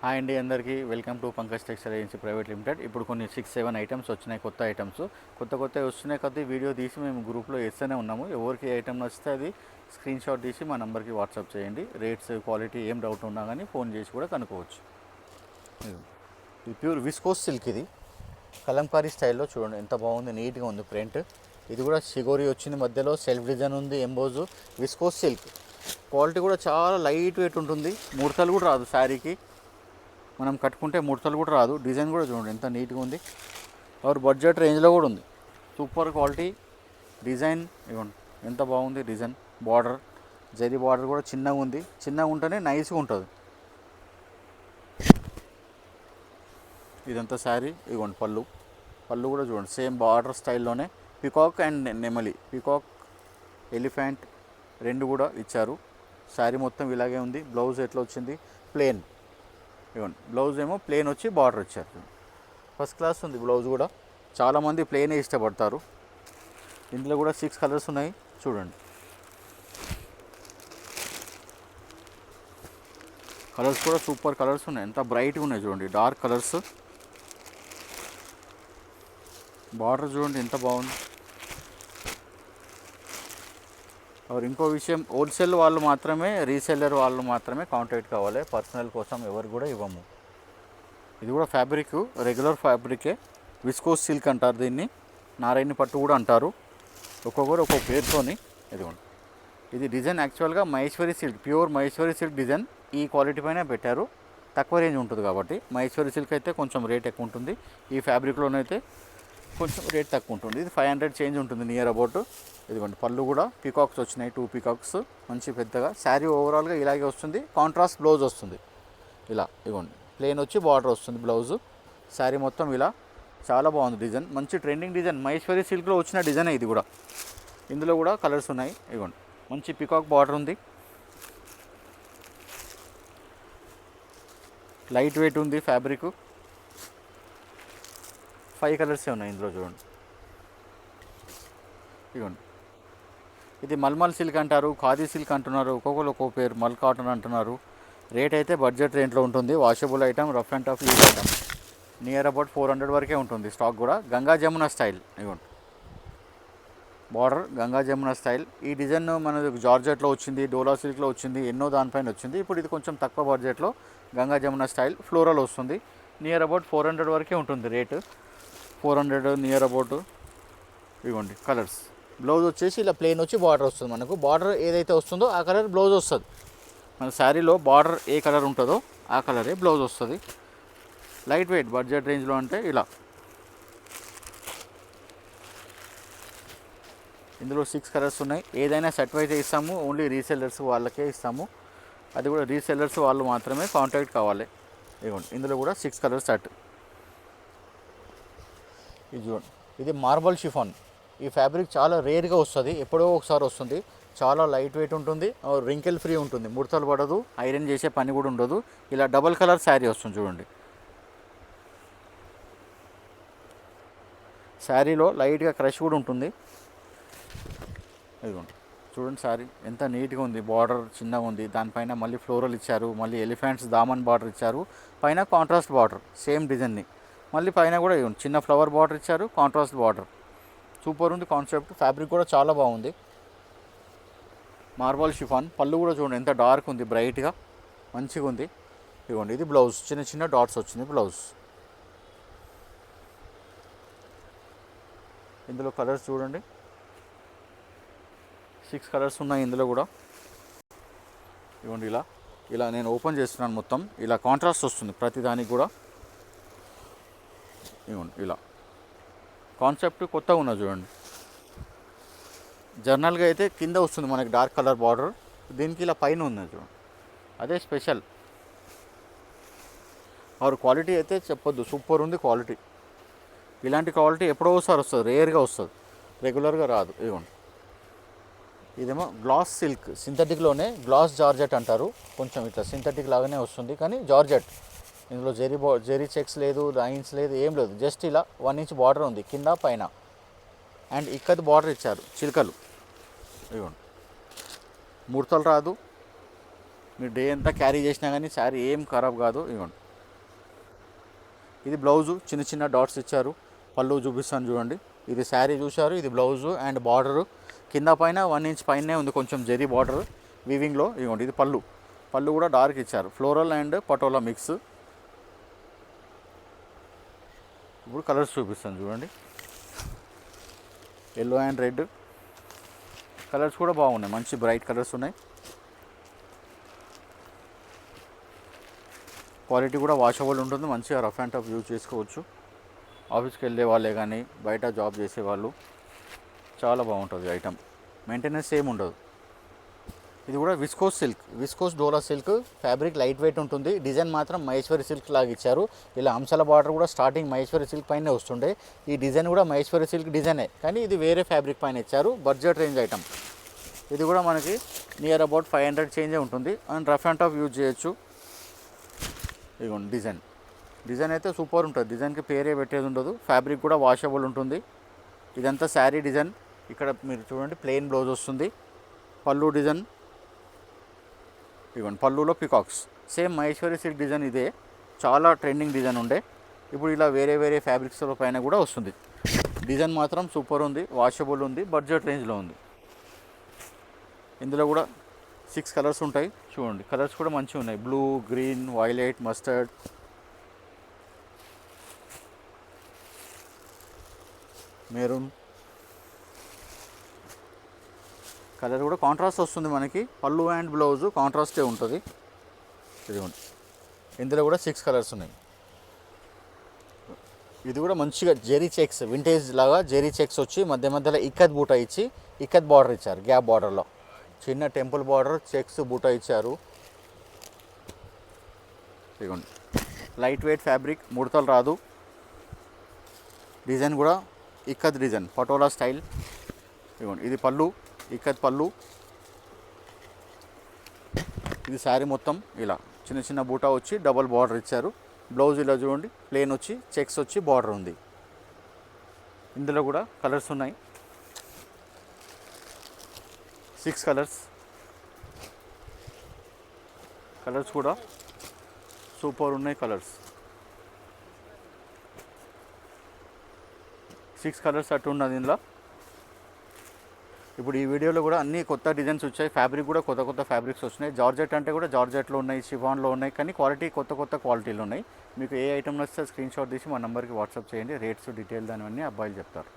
Hi అండి అందరికీ welcome to Pankaj textile agency private limited. ఇప్పుడు కొన్ని 6-7 ఐటమ్స్ వచ్చినాయి, కొత్త ఐటమ్స్. కొత్త వస్తున్నాయి కొద్ది వీడియో తీసి మేము గ్రూప్లో వేస్తూనే ఉన్నాము. ఎవరికి ఐటమ్ నచ్చితే అది స్క్రీన్ షాట్ తీసి మా నెంబర్కి వాట్సాప్ చేయండి. రేట్స్ క్వాలిటీ ఏం డౌట్ ఉన్నా కానీ ఫోన్ చేసి కూడా కనుక్కోవచ్చు. ఇది ప్యూర్ విస్కోస్ సిల్క్, ఇది కలంకారీ స్టైల్లో చూడండి ఎంత బాగుంది, నీట్గా ఉంది ప్రింట్. ఇది కూడా షిగోరి వచ్చింది, మధ్యలో సెల్ఫ్ డిజైన్ ఉంది, ఎంబోజు. విస్కోస్ సిల్క్ క్వాలిటీ కూడా చాలా లైట్ వెయిట్ ఉంటుంది. ముడతలు కూడా రాదు శారీకి, మనం కట్టుకుంటే ముడతలు కూడా రాదు. డిజైన్ కూడా చూడండి ఎంత నీట్గా ఉంది. అవర్ బడ్జెట్ రేంజ్లో కూడా ఉంది. Super quality design. ఇవ్వండి ఎంత బాగుంది డిజైన్. బార్డర్ జరీ బార్డర్ కూడా చిన్నగా ఉంది, చిన్నగా ఉంటేనే నైస్గా ఉంటుంది. ఇదంతా శారీ. ఇవ్వండి పళ్ళు కూడా చూడండి సేమ్ బార్డర్ స్టైల్లోనే పికాక్ అండ్ నెమలి, పికాక్ ఎలిఫెంట్ రెండు కూడా ఇచ్చారు. శారీ మొత్తం ఇలాగే ఉంది. బ్లౌజ్ ఎట్లా వచ్చింది, ప్లెయిన్. ఇవ్వండి బ్లౌజ్ ఏమో ప్లెయిన్ వచ్చి బార్డర్ ఇచ్చారు. ఫస్ట్ క్లాస్ ఉంది బ్లౌజ్ కూడా. చాలామంది ప్లెయినే ఇష్టపడతారు. ఇందులో కూడా 6 కలర్స్ ఉన్నాయి చూడండి. కలర్స్ కూడా సూపర్ కలర్స్ ఉన్నాయి, ఎంత బ్రైట్గా ఉన్నాయి చూడండి. Dark colours. బార్డర్ చూడండి ఎంత బాగుంది. ఇంకో విషయం, హోల్సేల్ వాళ్ళు మాత్రమే, రీసెల్లర్ వాళ్ళు మాత్రమే కాంటాక్ట్ కావాలి. పర్సనల్ కోసం ఎవరు కూడా ఇవ్వము. ఇది కూడా ఫ్యాబ్రిక్ రెగ్యులర్ ఫ్యాబ్రికే. విస్కోస్ సిల్క్ అంటారు దీన్ని, నారాయణ పట్టు కూడా అంటారు. ఒక్కొక్కరు ఒక్కొక్క పేరుతోని. ఇదిగోండి ఇది డిజైన్ యాక్చువల్గా Maheshwari silk, pure Maheshwari silk design. ఈ క్వాలిటీ పైన పెట్టారు, తక్కువ రేంజ్ ఉంటుంది కాబట్టి. మహేశ్వరి సిల్క్ అయితే కొంచెం రేట్ ఎక్కువ ఉంటుంది, ఈ ఫ్యాబ్రిక్లోనైతే కొంచెం రేట్ తక్కువ ఉంటుంది. ఇది 500 చేంజ్ ఉంటుంది నియర్ అబౌట్. ఇదిగోండి పళ్ళు కూడా పీకాక్స్ వచ్చినాయి, 2 పీకాక్స్ మంచి పెద్దగా. శారీ ఓవరాల్గా ఇలాగే వస్తుంది. కాంట్రాస్ట్ బ్లౌజ్ వస్తుంది ఇలా. ఇదిగోండి ప్లెయిన్ వచ్చి బార్డర్ వస్తుంది బ్లౌజు. శారీ మొత్తం ఇలా చాలా బాగుంది డిజైన్, మంచి ట్రెండింగ్ డిజైన్. మహేశ్వరి సిల్క్లో వచ్చిన డిజైన్ ఇది కూడా. ఇందులో కూడా కలర్స్ ఉన్నాయి. ఇదిగోండి మంచి పీకాక్ బార్డర్ ఉంది, లైట్ వెయిట్ ఉంది ఫ్యాబ్రిక్. 5 కలర్సే ఉన్నాయి ఇందులో చూడండి. ఇదిగోండి ఇది మల్మల్ సిల్క్ అంటారు, ఖాదీ సిల్క్ అంటున్నారు, ఒక్కొక్కరు ఒక్కొక్క పేరు. మల్ కాటన్ అంటున్నారు. రేట్ అయితే బడ్జెట్ రేంట్లో ఉంటుంది. Washable item, rough and tough use item. Near about 400 వరకే ఉంటుంది స్టాక్ కూడా. గంగా జమున స్టైల్. ఇదిగోండి బార్డర్ గంగా జమున స్టైల్. ఈ డిజైన్ మనకు జార్జెట్లో వచ్చింది, డోలా సిల్క్లో వచ్చింది, ఎన్నో దానిపైన వచ్చింది. ఇప్పుడు ఇది కొంచెం తక్కువ బడ్జెట్లో గంగా జమున స్టైల్ ఫ్లోరల్ వస్తుంది. నియర్ అబౌట్ 400 వరకే ఉంటుంది రేటు, 400 నియర్ అబౌట్. ఇవ్వండి కలర్స్. బ్లౌజ్ వచ్చేసి ఇలా ప్లెయిన్ వచ్చి బార్డర్ వస్తుంది. మనకు బార్డర్ ఏదైతే వస్తుందో ఆ కలర్ బ్లౌజ్ వస్తుంది. మన శారీలో బార్డర్ ఏ కలర్ ఉంటుందో ఆ కలరే బ్లౌజ్ వస్తుంది. లైట్ వెయిట్ బడ్జెట్ రేంజ్లో అంటే ఇలా. ఇందులో 6 కలర్స్ ఉన్నాయి. ఏదైనా సెట్ అయితే ఇస్తాము, ఓన్లీ రీసెల్లర్స్ వాళ్ళకే ఇస్తాము. అది కూడా రీసెల్లర్స్ వాళ్ళు మాత్రమే కాంటాక్ట్ కావాలి. ఇదిగోండి ఇందులో కూడా 6 కలర్స్ సెట్. ఇది చూడండి, ఇది మార్బల్ షిఫాన్. ఈ ఫ్యాబ్రిక్ చాలా రేర్గా వస్తుంది, ఎప్పుడో ఒకసారి వస్తుంది. చాలా లైట్ వెయిట్ ఉంటుంది, రింకిల్ ఫ్రీ ఉంటుంది, ముడతలు పడదు, ఐరన్ చేసే పని కూడా ఉండదు. ఇలా డబల్ కలర్ శారీ వస్తుంది చూడండి. శారీలో లైట్గా క్రష్ కూడా ఉంటుంది. ఇదిగోండి చూడండి శారీ ఎంత నీట్గా ఉంది. బార్డర్ చిన్నగా ఉంది, దానిపైన మళ్ళీ ఫ్లోరల్ ఇచ్చారు, మళ్ళీ ఎలిఫెంట్స్ దామన్ బార్డర్ ఇచ్చారు, పైన కాంట్రాస్ట్ బార్డర్ సేమ్ డిజైన్ని. మళ్ళీ పైన కూడా చిన్న ఫ్లవర్ బార్డర్ ఇచ్చారు, కాంట్రాస్ట్ బార్డర్. సూపర్ ఉంది కాన్సెప్ట్. ఫ్యాబ్రిక్ కూడా చాలా బాగుంది. Marble chiffon. పళ్ళు కూడా చూడండి ఎంత డార్క్ ఉంది, బ్రైట్గా మంచిగా ఉంది. ఇదిగోండి ఇది బ్లౌజ్, చిన్న చిన్న డాట్స్ వచ్చింది బ్లౌజ్. ఇందులో కలర్స్ చూడండి, 6 కలర్స్ ఉన్నాయి ఇందులో కూడా. ఇదిగోండి ఇలా నేను ఓపెన్ చేస్తున్నాను మొత్తం. ఇలా కాంట్రాస్ట్ వస్తుంది ప్రతి దానికి కూడా. ఇదిగోండి ఇలా కాన్సెప్ట్ కొత్తగా ఉన్నది చూడండి. జర్నల్గా అయితే కింద వస్తుంది మనకి డార్క్ కలర్ బార్డర్, దీనికి ఇలా పైన ఉంది చూడండి, అదే స్పెషల్. క్వాలిటీ అయితే చెప్పొద్దు, సూపర్ ఉంది క్వాలిటీ. ఇలాంటి క్వాలిటీ ఎప్పుడో ఒకసారి వస్తుంది, రేర్గా వస్తుంది, రెగ్యులర్గా రాదు. ఇదిగోండి ఇదేమో గ్లాస్ సిల్క్, సింథటిక్లోనే గ్లాస్ జార్జెట్ అంటారు. కొంచెం ఇట్లా సింథటిక్ లాగానే వస్తుంది కానీ జార్జెట్. ఇందులో జెరీ చెక్స్ లేదు, లైన్స్ లేదు, ఏం లేదు. జస్ట్ ఇలా 1 ఇంచ్ బార్డర్ ఉంది కింద పైన. అండ్ ఇక్కది బార్డర్ ఇచ్చారు చిలుకలు. ఇదిగోండి ముడతలు రాదు, మీరు డే అంతా క్యారీ చేసినా కానీ శారీ ఏం ఖరాబ్ కాదు. ఇదిగోండి ఇది బ్లౌజు, చిన్న చిన్న డాట్స్ ఇచ్చారు. పళ్ళు చూపిస్తాను చూడండి. ఇది శారీ చూశారు, ఇది బ్లౌజు అండ్ బార్డరు కింద పైన 1 ఇంచ్ పైనే ఉంది కొంచెం జరీ బార్డర్ వీవింగ్లో. ఇదిగోండి ఇది పళ్ళు. పళ్ళు కూడా డార్క్ ఇచ్చారు, ఫ్లోరల్ అండ్ పటోలా మిక్స్. ఇప్పుడు కలర్స్ చూపిస్తాను చూడండి. ఎల్లో అండ్ రెడ్ కలర్స్ కూడా బాగున్నాయి, మంచి బ్రైట్ కలర్స్ ఉన్నాయి. క్వాలిటీ కూడా వాషబుల్ ఉంటుంది, మంచిగా రఫ్ అండ్ టఫ్ యూజ్ చేసుకోవచ్చు. ఆఫీస్కి వెళ్ళే వాళ్ళే కానీ బయట జాబ్ చేసేవాళ్ళు చాలా బాగుంటుంది ఐటమ్, మెయింటెనెన్స్ ఏమి ఉండదు. ఇది కూడా విస్కోస్ సిల్క్, విస్కోస్ డోలా సిల్క్. ఫ్యాబ్రిక్ లైట్ వెయిట్ ఉంటుంది. డిజైన్ మాత్రం మహేశ్వరి సిల్క్ లాగా ఇచ్చారు. ఇలా అంశాల బార్డర్ కూడా స్టార్టింగ్ మహేశ్వరి సిల్క్ పైనే వస్తుండే. ఈ డిజైన్ కూడా మహేశ్వరి సిల్క్ డిజైనే, కానీ ఇది వేరే ఫ్యాబ్రిక్ పైన ఇచ్చారు. Budget range item. ఇది కూడా మనకి నియర్ అబౌట్ 500 చేంజే ఉంటుంది and rough and tough use చేయొచ్చు. ఇదిగోండి డిజైన్. డిజైన్ అయితే సూపర్ ఉంటుంది, డిజైన్కి పేరే పెట్టేది ఉండదు. ఫ్యాబ్రిక్ కూడా వాషబుల్ ఉంటుంది. ఇదంతా శారీ డిజైన్. ఇక్కడ మీరు చూడండి ప్లెయిన్ బ్లౌజ్ వస్తుంది. పళ్ళు డిజైన్, ఇదిగోండి పళ్ళులో peacocks. Same Maheshwari silk design ఇదే, చాలా ట్రెండింగ్ డిజైన్ ఉండే. ఇప్పుడు ఇలా వేరే వేరే ఫ్యాబ్రిక్స్ పైన కూడా వస్తుంది. డిజైన్ మాత్రం సూపర్ ఉంది, వాషబుల్ ఉంది, బడ్జెట్ రేంజ్లో ఉంది. ఇందులో కూడా 6 కలర్స్ ఉంటాయి చూడండి. కలర్స్ కూడా మంచిగా ఉన్నాయి, blue, green, violet, mustard, maroon. Colour కూడా కాంట్రాస్ట్ వస్తుంది మనకి. పళ్ళు అండ్ బ్లౌజు కాంట్రాస్టే ఉంటుంది. ఇదిగోండి ఇందులో కూడా 6 కలర్స్ ఉన్నాయి. ఇది కూడా మంచిగా జెరీ చెక్స్, వింటేజ్ లాగా జెరీ చెక్స్ వచ్చి మధ్య మధ్యలో ఇక్కత్ బూటా ఇచ్చి ఇక్కత్ బార్డర్ ఇచ్చారు. గ్యాప్ బార్డర్లో చిన్న టెంపుల్ బార్డర్ చెక్స్ బూటా ఇచ్చారు. ఇదిగోండి లైట్ వెయిట్ ఫ్యాబ్రిక్, ముడతలు రాదు. డిజైన్ కూడా ఇక్కత్ డిజైన్, పటోలా స్టైల్. ఇదిగోండి ఇది పళ్ళు, ఇక్కత్ పళ్ళు. ఇది శారీ మొత్తం ఇలా చిన్న చిన్న బూటా వచ్చి డబల్ బార్డర్ ఇచ్చారు. బ్లౌజ్ ఇలా చూడండి ప్లెయిన్ వచ్చి చెక్స్ వచ్చి బార్డర్ ఉంది. ఇందులో కూడా కలర్స్ ఉన్నాయి, 6 కలర్స్. కలర్స్ కూడా సూపర్ ఉన్నాయి కలర్స్. 6 కలర్స్ అట్టు ఉన్నది ఇందులో. ఇప్పుడు ఈ వీడియోలో కూడా అన్ని కొత్త డిజైన్స్ వచ్చాయి. ఫ్యాబ్రిక్ కూడా కొత్త కొత్త ఫ్యాబ్రిక్స్ వచ్చినాయి. జార్జెట్ అంటే కూడా జార్జెట్లో ఉన్నాయి, షిఫాన్లో ఉన్నాయి, కానీ క్వాలిటీ కొత్త కొత్త క్వాలిటీలు ఉన్నాయి. మీకు ఏ ఐటమ్ నచ్చితే స్క్రీన్ షాట్ తీసి మా నెంబర్కి వాట్సాప్ చేయండి. రేట్స్ డీటెయిల్ దానివన్నీ అబ్బాయిలు చెప్తారు.